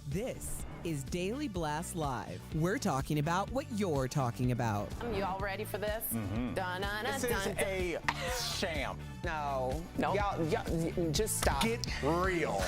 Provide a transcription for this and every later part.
This is Daily Blast Live. We're talking about what you're talking about. You all ready for this? This is a sham. No. Y'all, just stop. Get real.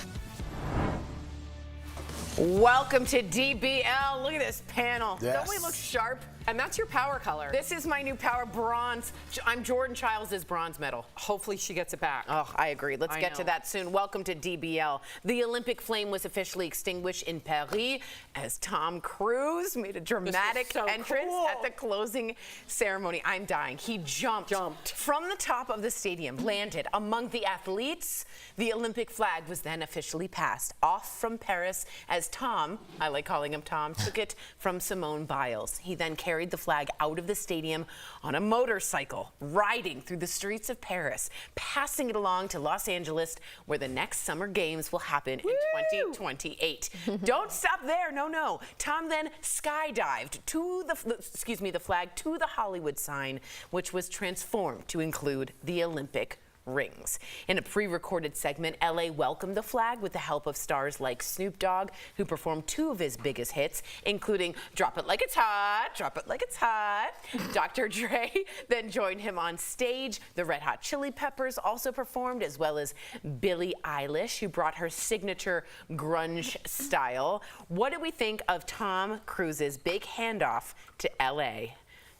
Welcome to DBL. Look at this panel. Yes. Don't we look sharp? And that's your power color. This is my new power bronze. I'm Jordan Childs' bronze medal. Hopefully she gets it back. Oh, I agree. Let's get to that soon. Welcome to DBL. The Olympic flame was officially extinguished in Paris as Tom Cruise made a dramatic entrance at the closing ceremony. I'm dying. He jumped from the top of the stadium, landed among the athletes. The Olympic flag was then officially passed off from Paris as Tom, I like calling him Tom, took it from Simone Biles. He then carried the flag out of the stadium on a motorcycle, riding through the streets of Paris, passing it along to Los Angeles, where the next Summer Games will happen in 2028. Don't stop there. No. Tom then skydived to the flag to the Hollywood sign, which was transformed to include the Olympic rings. In a pre-recorded segment, LA welcomed the flag with the help of stars like Snoop Dogg, who performed two of his biggest hits, including Drop It Like It's Hot, Drop It Like It's Hot. Dr. Dre then joined him on stage. The Red Hot Chili Peppers also performed, as well as Billie Eilish, who brought her signature grunge style. What do we think of Tom Cruise's big handoff to LA?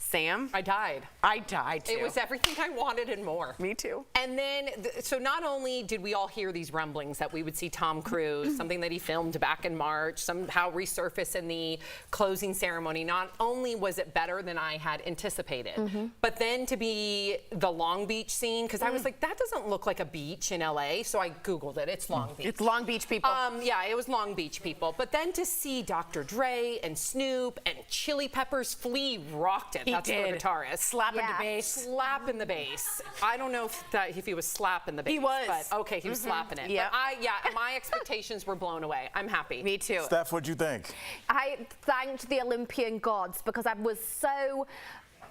Sam? I died. I died too. It was everything I wanted and more. Me too. And then, so not only did we all hear these rumblings that we would see Tom Cruise, something that he filmed back in March, somehow resurface in the closing ceremony, not only was it better than I had anticipated, but then to be the Long Beach scene, because I was like, that doesn't look like a beach in LA, so I Googled it. It's Long Beach. It's Long Beach, people. Yeah, it was Long Beach, people. But then to see Dr. Dre and Snoop and Chili Peppers, Flea rocked it. That's the guitarist. Slap in the bass. Slap in the bass. I don't know if he was slapping the bass. He was. But okay, he was slapping it. Yeah. But my expectations were blown away. I'm happy. Me too. Steph, what'd you think? I thanked the Olympian gods because I was so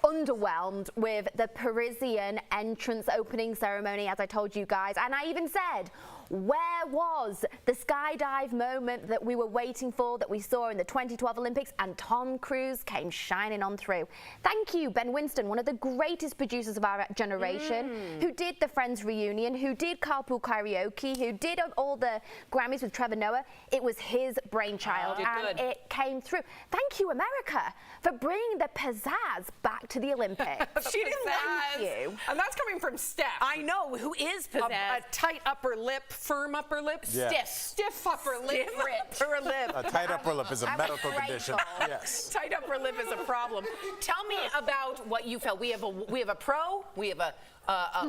underwhelmed with the Parisian entrance opening ceremony, as I told you guys. And I even said, where was the skydive moment that we were waiting for, that we saw in the 2012 Olympics? And Tom Cruise came shining on through. Thank you, Ben Winston, one of the greatest producers of our generation, who did the Friends reunion, who did Carpool Karaoke, who did all the Grammys with Trevor Noah. It was his brainchild, and it came through. Thank you, America, for bringing the pizzazz back to the Olympics. She didn't Thank you. And that's coming from Steph. I know. Who is pizzazz? A tight upper lip, firm upper lip, Yeah. stiff upper lip. Upper lip. A tight upper lip is a medical condition. grateful. Yes. Tight upper lip is a problem. Tell me about what you felt. We have a pro. We have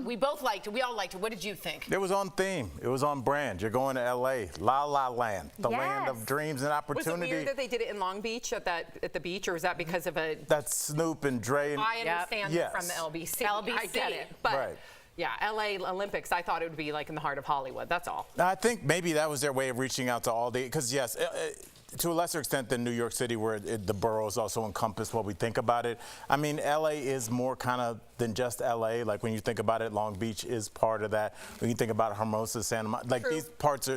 we both liked it. We all liked it. What did you think? It was on theme. It was on brand. You're going to LA, La La Land, the land of Yes. dreams and Was opportunity. it weird that they did it in Long Beach at the beach, or was that because of a? That's Snoop and Dre. And, I understand Yes. from the LBC. LBC. I get it, but. Right. Yeah, LA Olympics, I thought it would be like in the heart of Hollywood. That's all. I think maybe that was their way of reaching out to all the, because yes, to a lesser extent than New York City, where the boroughs also encompass what we think about it. I mean, LA is more kind of than just LA. Like when you think about it, Long Beach is part of that. When you think about Hermosa, Santa Monica, like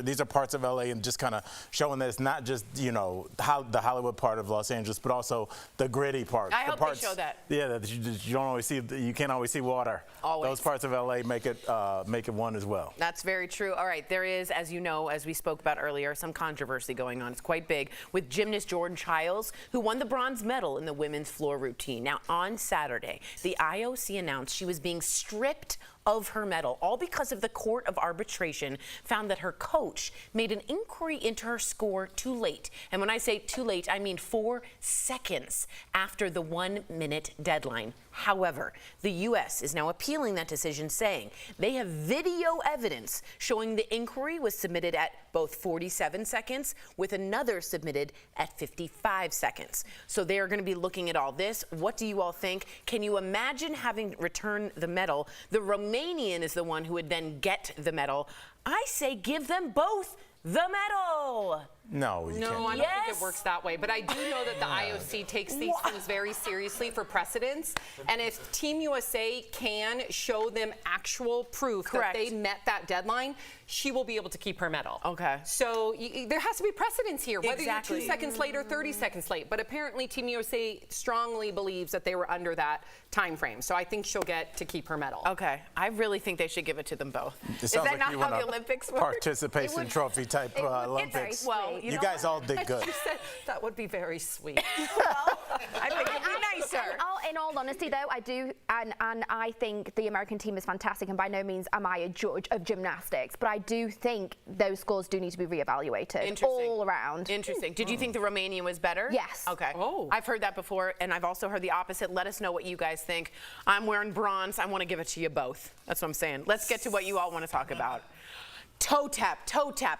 these are parts of LA, and just kind of showing that it's not just the Hollywood part of Los Angeles, but also the gritty part. I hope they show that. Yeah, that you don't always see. You can't always see water. Always. Those parts of LA make it one as well. That's very true. All right, there is, as you know, as we spoke about earlier, some controversy going on. It's quite big with gymnast Jordan Childs, who won the bronze medal in the women's floor routine. Now, on Saturday, the IOC announced she was being stripped of her medal, all because of the Court of Arbitration found that her coach made an inquiry into her score too late. And when I say too late, I mean 4 seconds after the 1-minute deadline. However, the U.S. is now appealing that decision, saying they have video evidence showing the inquiry was submitted at both 47 seconds, with another submitted at 55 seconds. So they are going to be looking at all this. What do you all think? Can you imagine having returned the medal? The Romanian is the one who would then get the medal. I say give them both the medal. No, you No, can't. I don't think it works that way. But I do know that the IOC takes these things very seriously for precedence. And if Team USA can show them actual proof that they met that deadline, she will be able to keep her medal. Okay. So there has to be precedence here, whether Exactly. you're 2 seconds late or 30 seconds late. But apparently Team USA strongly believes that they were under that time frame. So I think she'll get to keep her medal. Okay. I really think they should give it to them both. It Is sounds that like not you how want the a Olympics work? participation trophy type Olympics. Well, you guys all did good. That would be very sweet. I think it'd be nicer. In all honesty, though, I do, and I think the American team is fantastic, and by no means am I a judge of gymnastics, but I do think those scores do need to be reevaluated all around. Interesting. Did you think the Romanian was better? Yes. Okay. Oh. I've heard that before, and I've also heard the opposite. Let us know what you guys think. I'm wearing bronze. I want to give it to you both. That's what I'm saying. Let's get to what you all want to talk about. Toe tap,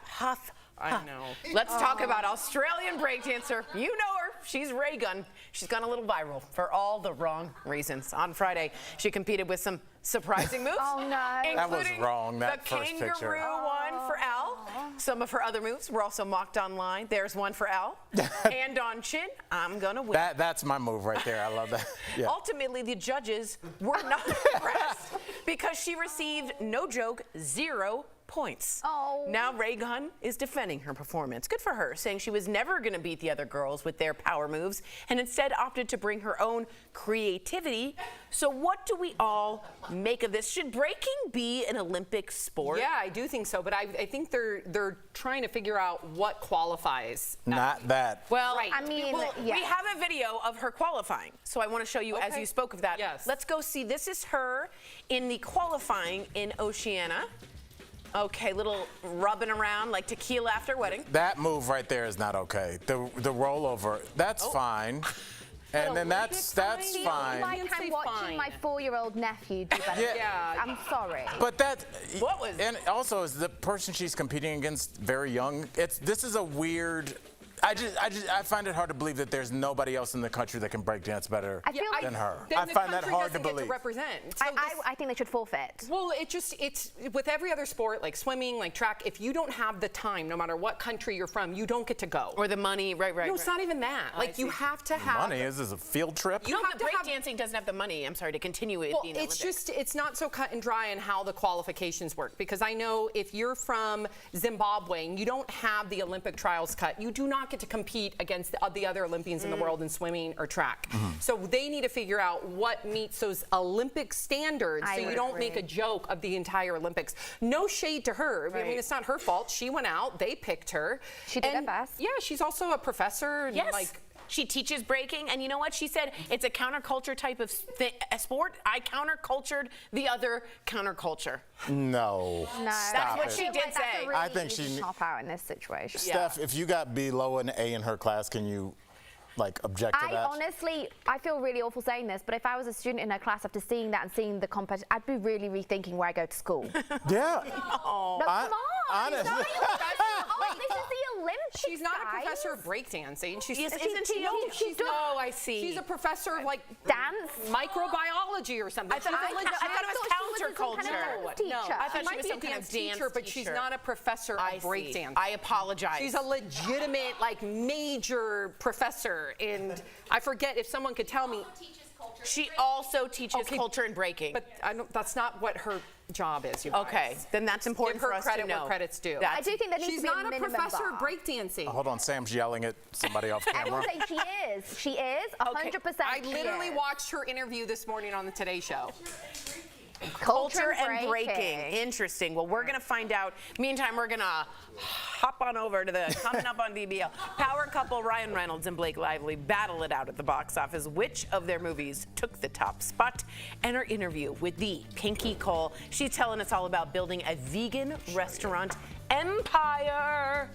huff. I know. Let's talk about Australian breakdancer. You know her. She's Ray Gunn. She's gone a little viral for all the wrong reasons. On Friday, she competed with some surprising moves. Oh, no. That was including wrong, that the first kangaroo picture. one for Elle. Some of her other moves were also mocked online. There's one for Elle. And on chin, I'm gonna win. That's my move right there. I love that. Yeah. Ultimately, the judges were not impressed because she received, no joke, 0 points. Oh. Now Ray Gunn is defending her performance. Good for her, saying she was never going to beat the other girls with their power moves and instead opted to bring her own creativity. So what do we all make of this? Should breaking be an Olympic sport? Yeah, I do think so, but I think they're trying to figure out what qualifies. Not that. Well, Right. I mean, we have a video of her qualifying, so I want to show you as Okay. you spoke of that. Yes. Let's go see. This is her in the qualifying in Oceania. Okay, little rubbing around like tequila after wedding. That move right there is not okay. The rollover, that's fine. And then that's fine. Like didn't say I'm watching fine. my 4-year-old nephew do better. Yeah. I'm sorry. But that, What was- and also is the person she's competing against very young. This is a weird. I find it hard to believe that there's nobody else in the country that can break dance better I feel like than her. Then I the find that country hard to doesn't get believe. represent. So I think they should forfeit. Well, it's with every other sport, like swimming, like track, if you don't have the time, no matter what country you're from, you don't get to go. Or the money, right. No, it's not even that. Like, you have to have. Money is a field trip. You No, have the to have. breakdancing doesn't have the money, I'm sorry, to continue it Well, being it's Olympic. it's not so cut and dry on how the qualifications work, because I know if you're from Zimbabwe and you don't have the Olympic trials cut, you do not get to compete against the other Olympians in the world in swimming or track. So they need to figure out what meets those Olympic standards, I so you would don't make agree. a joke of the entire Olympics. No shade to her. I mean, it's not her fault. She went out. They picked her. She did her And, best. Yeah, she's also a professor. And Yes. Like, she teaches breaking, and you know what? She said it's a counterculture type of a sport. I countercultured the other counterculture. No. No, Stop what it. she did say. I think she- Top out in this situation. Steph, if you got below an A in her class, can you object to I that? honestly, I feel really awful saying this, but if I was a student in her class after seeing that and seeing the competition, I'd be really rethinking where I go to school. Yeah. No, come on. honestly. Oh, this is the Olympics. she's not a guys. professor of breakdancing. She's Yes, She- isn't she- she? she does- Oh, I see. She's a professor of like Dance? microbiology or something. I thought it was I thought she was some kind of counterculture. dance teacher. I thought She she might was be some a kind of dance teacher, but she's teacher. not a professor I of see. breakdancing. I apologize. She's a legitimate, like, major professor, and I forget if someone could tell me. She also teaches Okay, culture and breaking. But that's not what her job is. You guys. Okay, then that's important Give her for us credit to know. where credit's due. I do think there needs She's to be a not a minimum professor bar. of breakdancing. Hold on, Sam's yelling at somebody off I will camera. say she is. She is 100%. I literally watched her interview this morning on the Today Show. Culture and breaking. Interesting. Well, we're going to find out. Meantime, we're going to hop on over to the coming up on DBL. Power couple Ryan Reynolds and Blake Lively battle it out at the box office. Which of their movies took the top spot? And our interview with the Pinky Cole. She's telling us all about building a vegan restaurant empire.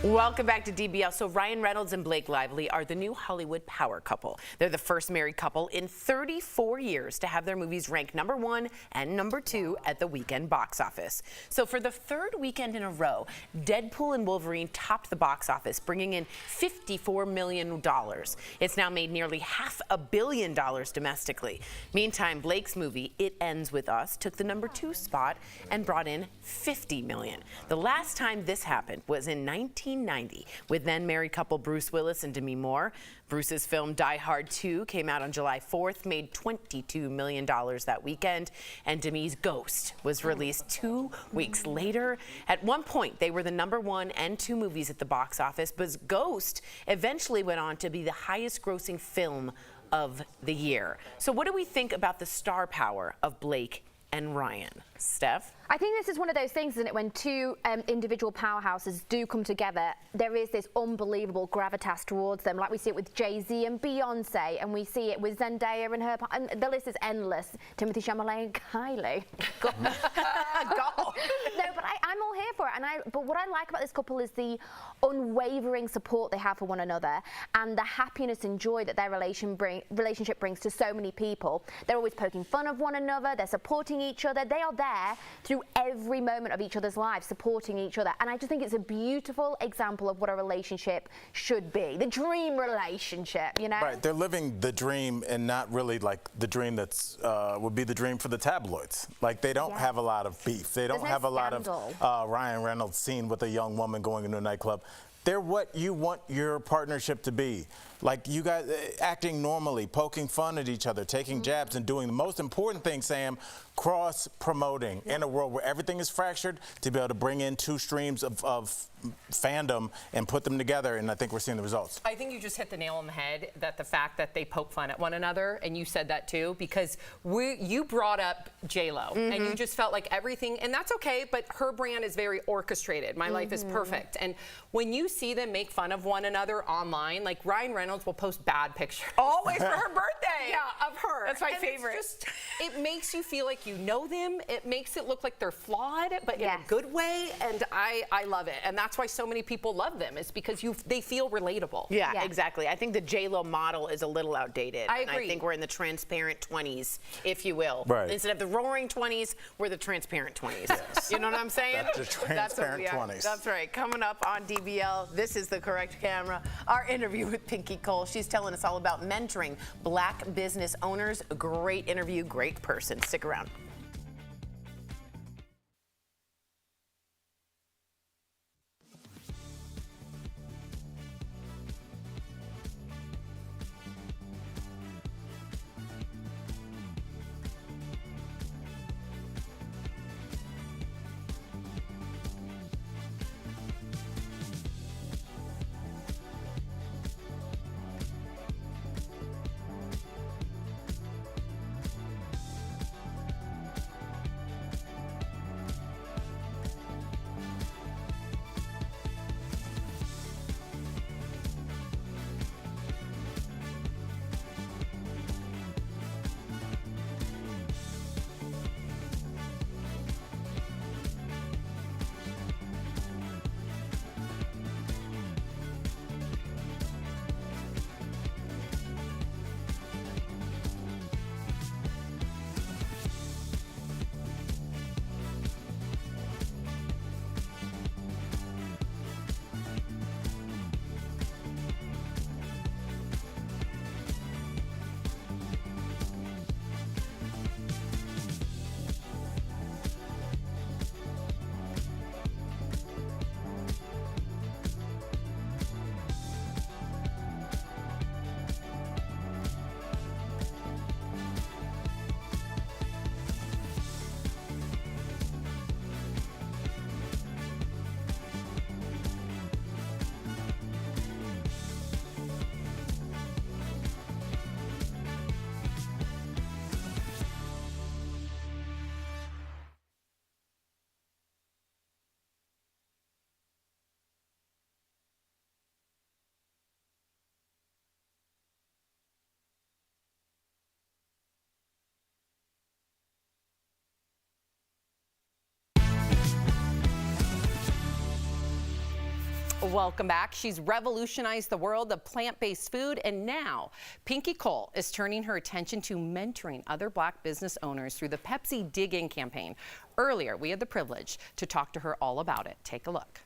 Welcome back to DBL. So Ryan Reynolds and Blake Lively are the new Hollywood power couple. They're the first married couple in 34 years to have their movies ranked #1 and #2 at the weekend box office. So for the third weekend in a row, Deadpool and Wolverine topped the box office, bringing in $54 million. It's now made nearly $500 million domestically. Meantime, Blake's movie, It Ends With Us, took the #2 spot and brought in $50 million. The last time this happened was in 1990 with then married couple Bruce Willis and Demi Moore. Bruce's film Die Hard 2 came out on July 4th, made $22 million that weekend, and Demi's Ghost was released 2 weeks later. At one point, they were the #1 and #2 movies at the box office, but Ghost eventually went on to be the highest grossing film of the year. So what do we think about the star power of Blake and Ryan? Steph? I think this is one of those things, isn't it, when two individual powerhouses do come together, there is this unbelievable gravitas towards them, like we see it with Jay-Z and Beyonce, and we see it with Zendaya and her, and the list is endless. Timothy Chalamet and Kylie. Go. No, but I'm all here for it, but what I like about this couple is the unwavering support they have for one another, and the happiness and joy that their relationship brings to so many people. They're always poking fun of one another, they're supporting each other, they are there through every moment of each other's lives, supporting each other. And I just think it's a beautiful example of what a relationship should be. The dream relationship, you know? Right, they're living the dream and not really like the dream that's would be the dream for the tabloids. Like they don't have a lot of beef. They don't have a lot of Ryan Reynolds scene with a young woman going into a nightclub. They're what you want your partnership to be. Like you guys acting normally, poking fun at each other, taking jabs, and doing the most important thing, Sam, cross-promoting in a world where everything is fractured, to be able to bring in two streams of fandom and put them together, and I think we're seeing the results. I think you just hit the nail on the head, that the fact that they poke fun at one another, and you said that too, because you brought up J-Lo, and you just felt like everything, and that's okay, but her brand is very orchestrated. My life is perfect. And when you see them make fun of one another online, like Ryan Reynolds will post bad pictures. Always for her birthday. Yeah, of her. That's my favorite. It makes you feel like you know them. It makes it look like they're flawed, but in a good way, and I love it. And that's why so many people love them. It's because they feel relatable. Yeah, exactly. I think the J-Lo model is a little outdated. I agree. And I think we're in the transparent 20s, if you will. Right. Instead of the roaring 20s, we're the transparent 20s. Yes. You know what I'm saying? That's the transparent 20s. That's right. Coming up on DBL, this is the correct camera. Our interview with Pinky Cole. She's telling us all about mentoring Black business owners. A great interview, great person. Stick around. Welcome back. She's revolutionized the world of plant-based food, and now Pinky Cole is turning her attention to mentoring other Black business owners through the Pepsi Dig In campaign. Earlier, we had the privilege to talk to her all about it. Take a look.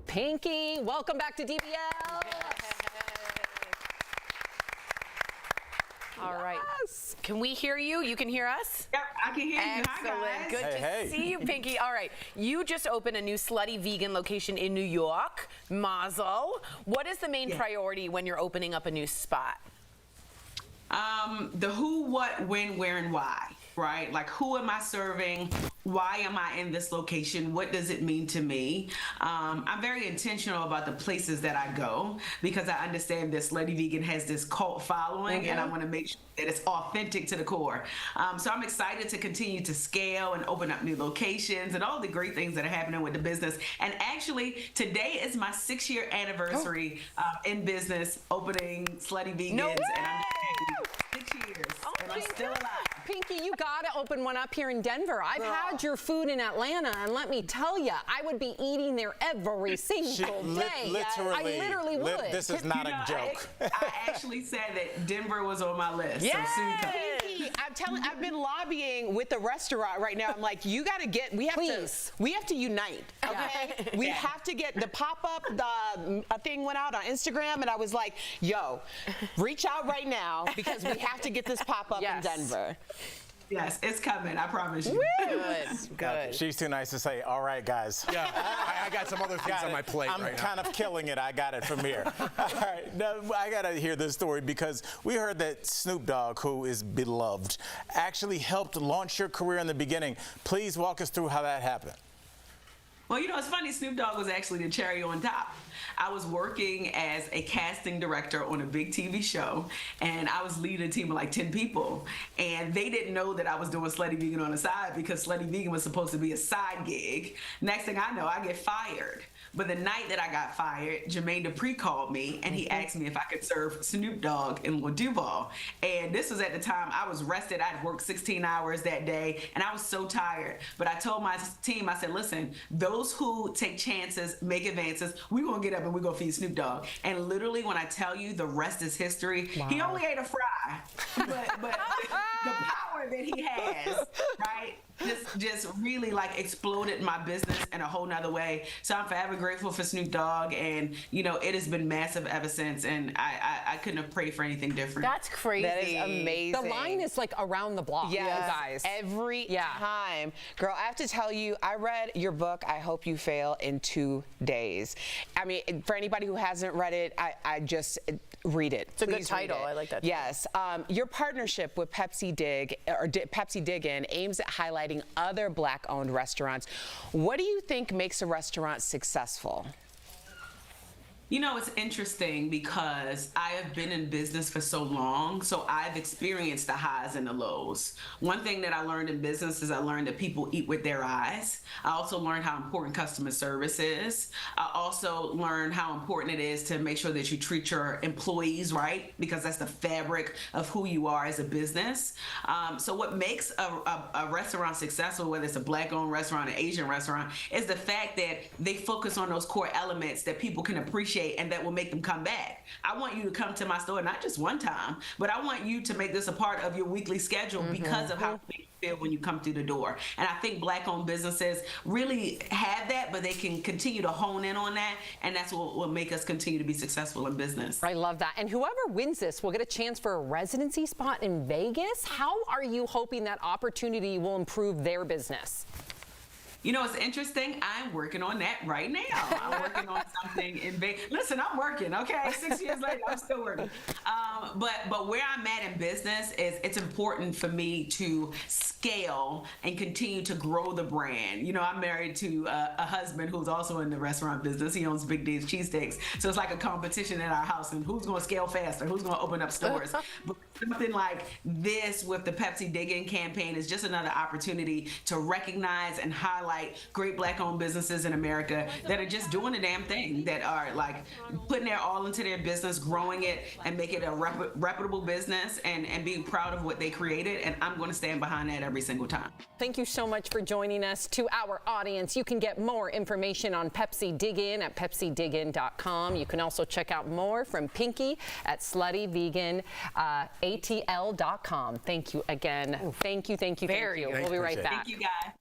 Pinky, welcome back to DBL. All right. Yes. Can we hear you? You can hear us? Yep, I can hear you. Excellent. Hi, guys. Good to see you, Pinky. All right. You just opened a new Slutty Vegan location in New York. Mazel. What is the main priority when you're opening up a new spot? The who, what, when, where, and why, right? Like, who am I serving? Why am I in this location? What does it mean to me? I'm very intentional about the places that I go because I understand that Slutty Vegan has this cult following, and I want to make sure that it's authentic to the core. So I'm excited to continue to scale and open up new locations and all the great things that are happening with the business. And actually, today is my 6-year anniversary in business, opening Slutty Vegans. No way! And I'm 6 years, and I'm still alive. Pinky, you gotta open one up here in Denver. I've had your food in Atlanta, and let me tell you, I would be eating there every single day. I literally would. This is not a joke. I actually said that Denver was on my list. So soon come. Pinky, I've been lobbying with the restaurant right now. I'm like, you got to get, we have to unite, okay? We have to get the pop-up, a thing went out on Instagram, and I was like, yo, reach out right now because we have to get this pop-up in Denver. Yes, it's coming. I promise you. Good. She's too nice to say, all right, guys. Yeah, I got some other things on my plate I'm right now. kind of killing it. I got it from here. All right, now, I got to hear this story because we heard that Snoop Dogg, who is beloved, actually helped launch your career in the beginning. Please walk us through how that happened. Well, you know, it's funny. Snoop Dogg was actually the cherry on top. I was working as a casting director on a big TV show, and I was leading a team of like 10 people. And they didn't know that I was doing Slutty Vegan on the side because Slutty Vegan was supposed to be a side gig. Next thing I know, I get fired. But the night that I got fired, Jermaine Dupri called me, and he asked me if I could serve Snoop Dogg in La Duval. And this was at the time I was rested. I'd worked 16 hours that day, and I was so tired. But I told my team, I said, listen, those who take chances, make advances, we're going to get up and we're going to feed Snoop Dogg. And literally, when I tell you the rest is history, he only ate a fry. But the power that he has, right, just really like exploded my business in a whole nother way. So I'm forever grateful for Snoop Dogg, and you know, it has been massive ever since, and I couldn't have prayed for anything different. That's crazy. That is amazing. The line is like around the block, yes, you guys. Every time. Girl, I have to tell you, I read your book, I Hope You Fail, in 2 days. I mean, for anybody who hasn't read it, I just read it. It's a good title. I like that. Yes. Your partnership with Pepsi Dig In aims at highlighting other Black-owned restaurants. What do you think makes a restaurant successful? You know, it's interesting because I have been in business for so long, so I've experienced the highs and the lows. One thing that I learned in business is I learned that people eat with their eyes. I also learned how important customer service is. I also learned how important it is to make sure that you treat your employees right, because that's the fabric of who you are as a business. So what makes a restaurant successful, whether it's a Black-owned restaurant, an Asian restaurant, is the fact that they focus on those core elements that people can appreciate and that will make them come back. I want you to come to my store not just one time, but I want you to make this a part of your weekly schedule because of how it makes you feel when you come through the door. And I think Black-owned businesses really have that, but they can continue to hone in on that, and that's what will make us continue to be successful in business. I love that. And whoever wins this will get a chance for a residency spot in Vegas. How are you hoping that opportunity will improve their business? You know, it's interesting. I'm working on that right now. I'm working on something in Vegas. Listen, I'm working, okay? 6 years later, I'm still working. But where I'm at in business is it's important for me to scale and continue to grow the brand. You know, I'm married to a husband who's also in the restaurant business. He owns Weekdays cheesesteaks. So it's like a competition in our house, and who's going to scale faster? Who's going to open up stores? But something like this with the Pepsi Dig In campaign is just another opportunity to recognize and highlight great Black-owned businesses in America that are just doing the damn thing, that are like putting their all into their business, growing it, and make it a reputable business and being proud of what they created, and I'm going to stand behind that every single time. Thank you so much for joining us. To our audience, you can get more information on Pepsi Dig In at PepsiDigIn.com. You can also check out more from Pinky at SluttyVeganATL.com. Thank you again. Ooh. Thank you. We'll be right back. Thank you, guys.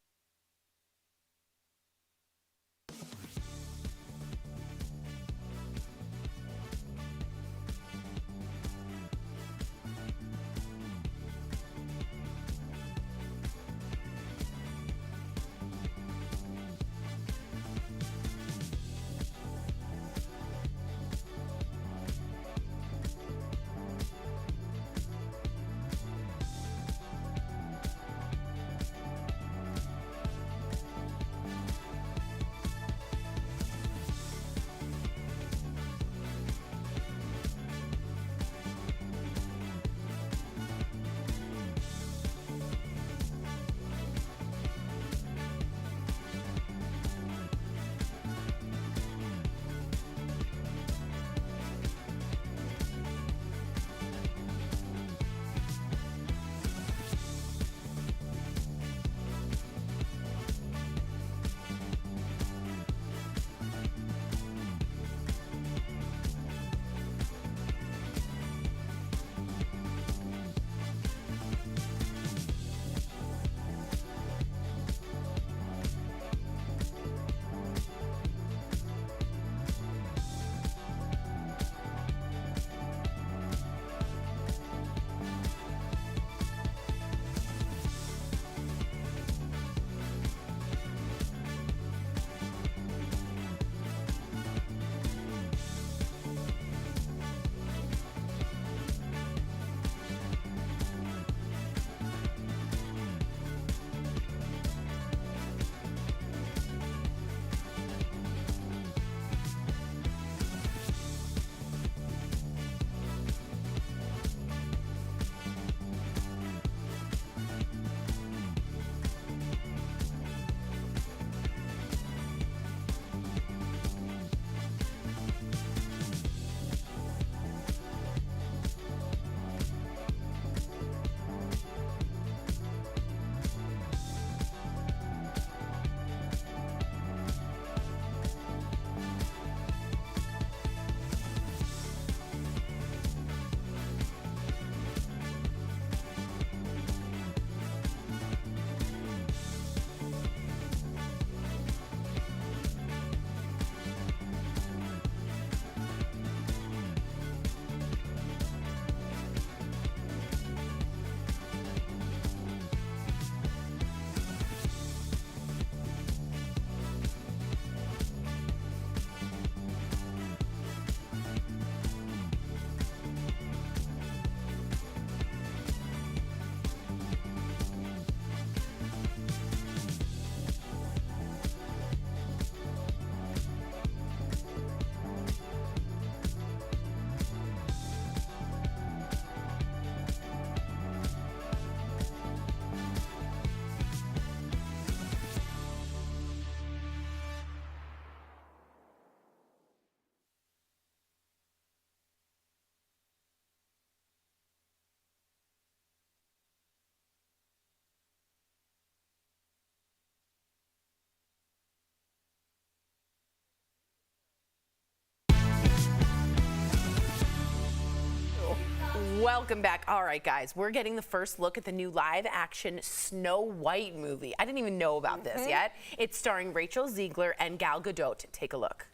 Welcome back. All right, guys, we're getting the first look at the new live-action Snow White movie. I didn't even know about this yet. It's starring Rachel Zegler and Gal Gadot. Take a look.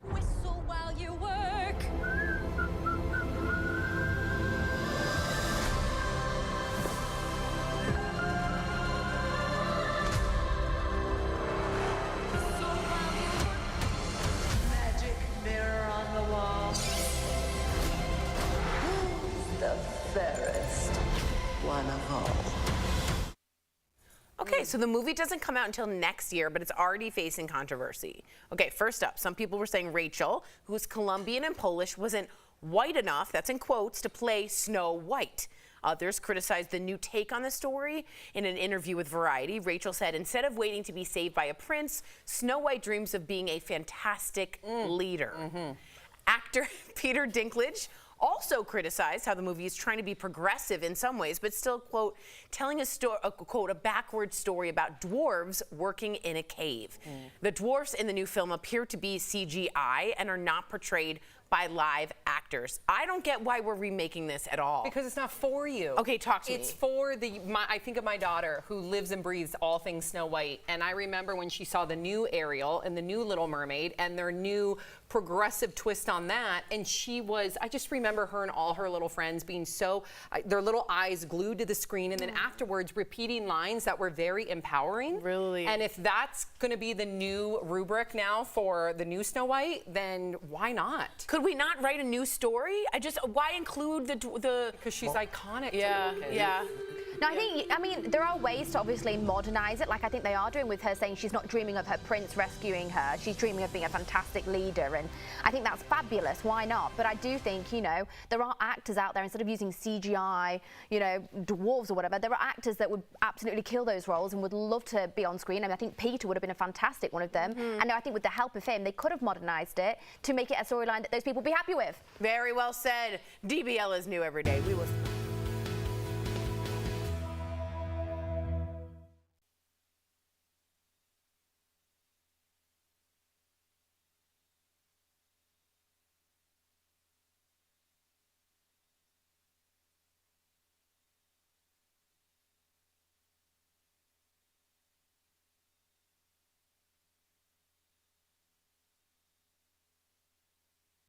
Whistle while you work. Magic mirror on the wall. Who's the fairest one of all? Okay, so the movie doesn't come out until next year, but it's already facing controversy. Okay, first up, some people were saying Rachel, who's Colombian and Polish, wasn't white enough, that's in quotes, to play Snow White. Others criticized the new take on the story. In an interview with Variety, Rachel said, instead of waiting to be saved by a prince, Snow White dreams of being a fantastic leader. Actor Peter Dinklage also criticized how the movie is trying to be progressive in some ways, but still, quote, telling a backward story about dwarves working in a cave. The dwarfs in the new film appear to be CGI and are not portrayed by live actors. I don't get why we're remaking this at all. Because it's not for you. Okay, talk to me. It's for I think of my daughter who lives and breathes all things Snow White. And I remember when she saw the new Ariel and the new Little Mermaid and their new progressive twist on that. And I just remember her and all her little friends being their little eyes glued to the screen, and then afterwards repeating lines that were very empowering. Really? And if that's gonna be the new rubric now for the new Snow White, then why not? Could we not write a new story? Why include the? Because she's iconic. Yeah, to yeah. No, I mean, there are ways to obviously modernize it, like I think they are doing with her saying she's not dreaming of her prince rescuing her. She's dreaming of being a fantastic leader, and I think that's fabulous. Why not? But I do think, you know, there are actors out there, instead of using CGI, you know, dwarves or whatever, there are actors that would absolutely kill those roles and would love to be on screen. I mean, I think Peter would have been a fantastic one of them. And I think with the help of him, they could have modernized it to make it a storyline that those people would be happy with. Very well said. DBL is new every day. We will.